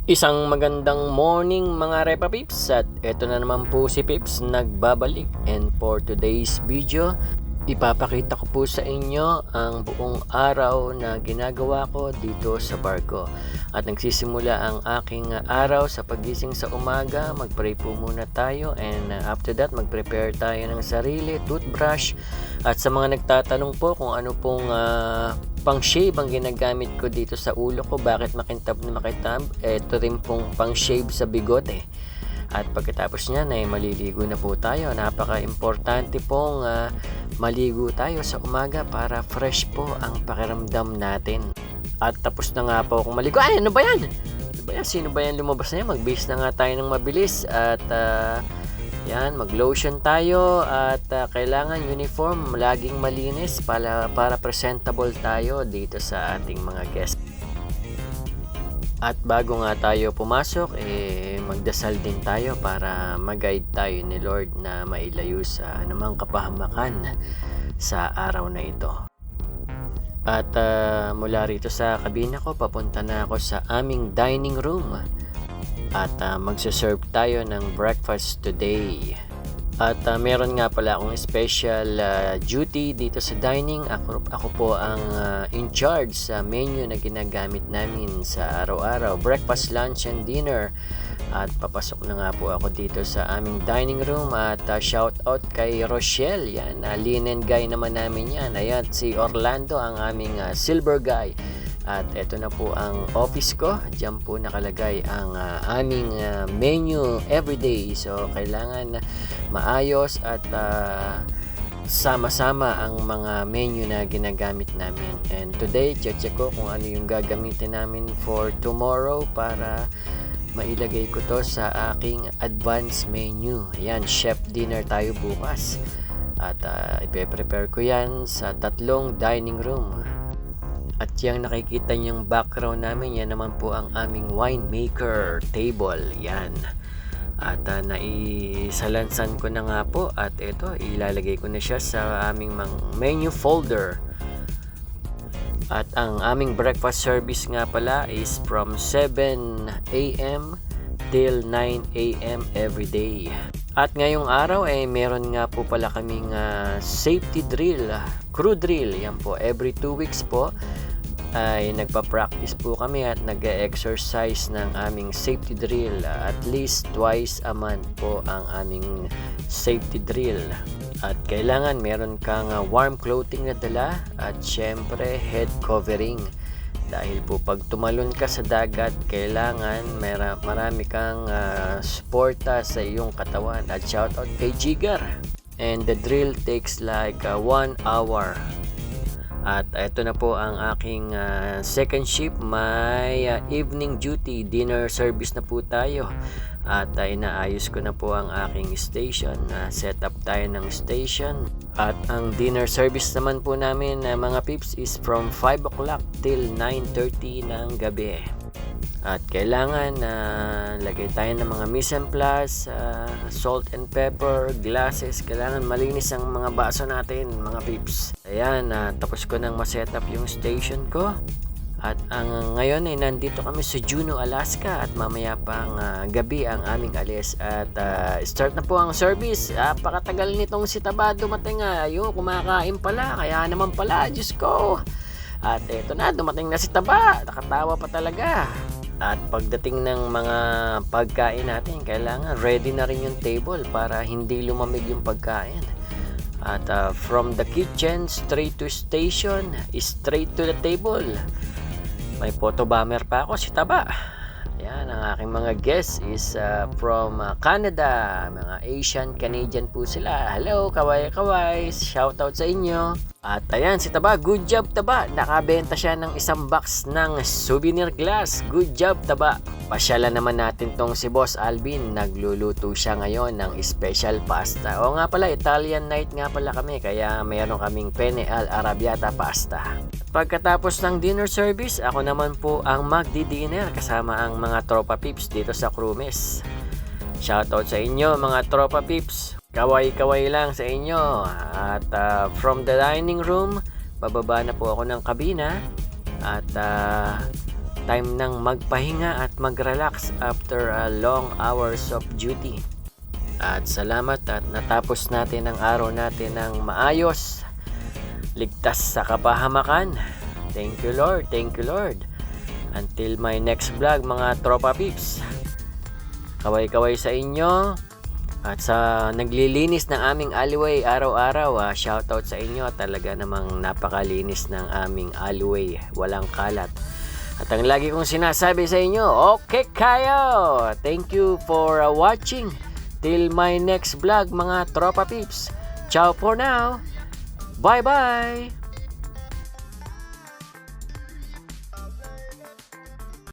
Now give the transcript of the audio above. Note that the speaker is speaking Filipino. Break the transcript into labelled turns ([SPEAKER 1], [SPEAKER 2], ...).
[SPEAKER 1] Isang magandang morning mga Repa Pips, at eto na naman po si Pips nagbabalik, and for today's video ipapakita ko po sa inyo ang buong araw na ginagawa ko dito sa barko. At nagsisimula ang aking araw sa pagising sa umaga. Magpray po muna tayo, and after that magprepare tayo ng sarili, toothbrush. At sa mga nagtatanong po kung ano pong pang shave ang ginagamit ko dito sa ulo ko, bakit makintab na makintab, ito rin pong pang shave sa bigote. At pagkatapos niyan ay maliligo na po tayo. Napaka-importante pong maligo tayo sa umaga para fresh po ang pakiramdam natin. At tapos na nga po akong maligo. Ay, ano ba yan? Ano ba yan? Sino ba yan lumabas na yan? Mag-base na nga tayo ng mabilis. At yan, mag-lotion tayo. At kailangan uniform laging malinis para presentable tayo dito sa ating mga guests. At bago nga tayo pumasok, magdasal din tayo para mag-guide tayo ni Lord na mailayo sa anumang kapahamakan sa araw na ito. At mula rito sa kabina ko, papunta na ako sa aming dining room. At magsaserve tayo ng breakfast today. At meron nga pala akong special duty dito sa dining. Ako po ang in charge sa menu na ginagamit namin sa araw-araw, breakfast, lunch, and dinner. At papasok na nga po ako dito sa aming dining room. At shout out kay Rochelle, yan, linen guy naman namin yan. Ayan, si Orlando ang aming silver guy. At eto na po ang office ko. Diyan po nakalagay ang aming menu everyday. So kailangan maayos at sama-sama ang mga menu na ginagamit namin. And today, check ko kung ano yung gagamitin namin for tomorrow para mailagay ko to sa aking advanced menu. Ayan, chef dinner tayo bukas. At ipe-prepare ko yan sa 3 dining room. At yung nakikita niyong background namin, yan naman po ang aming winemaker table. Yan. At naisalansan ko na nga po. At ito, ilalagay ko na siya sa aming menu folder. At ang aming breakfast service nga pala is from 7 a.m. till 9 a.m. every day. At ngayong araw meron nga po pala kaming safety drill, crew drill. Yan po, every 2 weeks po ay nagpa-practice po kami at nag-exercise ng aming safety drill. At least twice a month po ang aming safety drill. At kailangan meron kang warm clothing na dala at syempre head covering. Dahil po pag tumalon ka sa dagat, kailangan marami kang suporta sa iyong katawan. At shout out kay Jigar. And the drill takes like 1 hour. At ito na po ang aking second shift. May evening duty, dinner service na po tayo. At inaayos ko na po ang aking station. Set up tayo ng station. At ang dinner service naman po namin mga pips is from 5 o'clock till 9:30 ng gabi. At kailangan lagay tayo ng mga mise en place, salt and pepper, glasses. Kailangan malinis ang mga baso natin mga pips. Ayan, tapos ko nang ma-set up yung station ko. At ngayon ay nandito kami sa Juneau, Alaska. At mamaya pang gabi ang aming alis. At start na po ang service. Pakatagal nitong si Taba dumating. Kumakain pala. Kaya naman pala, Diyos ko. At eto na, dumating na si Taba. Nakatawa pa talaga. At pagdating ng mga pagkain natin, kailangan ready na rin yung table para hindi lumamig yung pagkain. At from the kitchen straight to station, straight to the table. May photo bomber pa ako, si Taba. Yan, ang aking mga guests is from Canada. Mga Asian, Canadian po sila. Hello, kaway-kaway. Shoutout sa inyo. At ayan, si Taba. Good job, Taba. Nakabenta siya ng 1 box ng souvenir glass. Good job, Taba. Pasyalan naman natin tong si Boss Alvin. Nagluluto siya ngayon ng special pasta. O nga pala, Italian night nga pala kami. Kaya mayroon kaming penne al arrabbiata pasta. Pagkatapos ng dinner service, ako naman po ang magdi-dinner kasama ang mga tropa pips dito sa Crewmes. Shoutout sa inyo mga tropa pips. Kaway-kaway lang sa inyo. At from the dining room, bababa na po ako ng kabina. At time nang magpahinga at mag-relax after a long hours of duty. At salamat at natapos natin ang araw natin ng maayos, ligtas sa kapahamakan. Thank you Lord, thank you Lord. Until my next vlog mga tropa peeps. Kaway-kaway sa inyo. At sa naglilinis ng aming alleyway araw-araw, shoutout sa inyo. Talaga namang napakalinis ng aming alleyway. Walang kalat. At ang lagi kong sinasabi sa inyo, okay kayo! Thank you for watching. Till my next vlog mga tropa peeps. Ciao for now. Bye-bye!